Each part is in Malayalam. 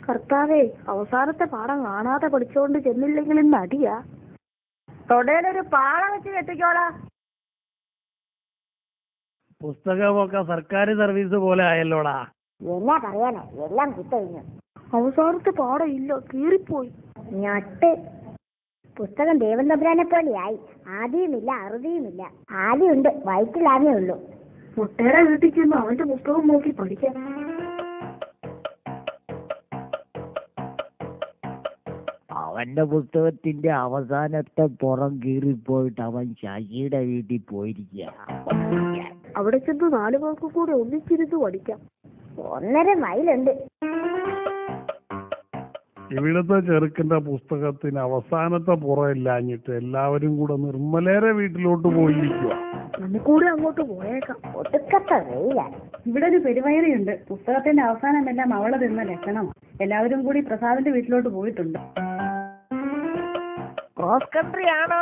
കർത്താവേ, അവസാനത്തെ പാഠം കാണാതെ പഠിച്ചോണ്ട് ചെന്നില്ലെങ്കിലും നടിയാ. തൊടയിലൊരു പാള വെച്ച് കെട്ടിക്കോളാ. പുസ്തകമൊക്കെ സർക്കാർ സർവീസ് പോലെ ആയല്ലോടാ. എന്നാ പറയാനോ, എല്ലാം കിട്ടഴിഞ്ഞു. അവസാനത്തെ പാഠം ഇല്ല, കീറിപ്പോയി. ഞട്ട്. പുസ്തകം ദേവൻ തമ്പുരാനെ പോലെയായി. ആദിയുമില്ല അറുതിയുമില്ല. ആദിയുണ്ട്, വയറ്റിലാമേ ഉള്ളൂ. മുട്ടയുടെ വീട്ടിൽ ചെന്ന് അവന്റെ പുസ്തകം നോക്കി പഠിക്കാം. അവന്റെ പുസ്തകത്തിന്റെ അവസാനത്തെ പുറം കീറിപ്പോയിട്ട് അവൻ ശശിയുടെ വീട്ടിൽ പോയിരിക്കുക. അവിടെ ചെന്ന് 4 പേർക്ക് കൂടെ ഒന്നിച്ചിരുന്ന് പഠിക്കാം. 1.5 മൈലുണ്ട്. ഇവിടുത്തെ ചെറുക്കന്റെ പുസ്തകത്തിന് അവസാനത്തെ പുറമില്ലാഞ്ഞിട്ട് എല്ലാവരും കൂടെ നിർമ്മലേരെ വീട്ടിലോട്ട് പോയിരിക്കുക. നമുക്കൂടെ അങ്ങോട്ട് പോയേക്കാം. ഒടുക്കത്തെ വെയിലാണ്. ഇവിടെ ഒരു പെരുവയറിയുണ്ട്. പുസ്തകത്തിന്റെ അവസാനമെല്ലാം അവളെ തിന്ന ലക്ഷണം. എല്ലാവരും കൂടി പ്രസാദിന്റെ വീട്ടിലോട്ട് പോയിട്ടുണ്ട്. ക്രോസ് കൺട്രി ആണോ?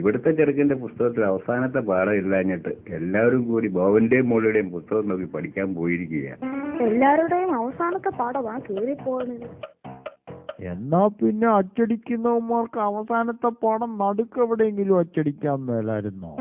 ഇവിടുത്തെ ചെറുക്കന്റെ പുസ്തകത്തിൽ അവസാനത്തെ പാഠം ഇല്ലാഞ്ഞിട്ട് എല്ലാവരും കൂടി ബോവന്റെയും മോളുടെയും പുസ്തകം നോക്കി പഠിക്കാൻ പോയിരിക്കുകയാണ്. എല്ലാവരുടെയും അവസാനത്തെ പാഠമാ കീറിപ്പോകുന്നത്. എന്നാ പിന്നെ അച്ചടിക്കുന്നവന്മാർക്ക് അവസാനത്തെ പാഠം നടുക്ക് എവിടെയെങ്കിലും അച്ചടിക്കാൻ മേലായിരുന്നോ?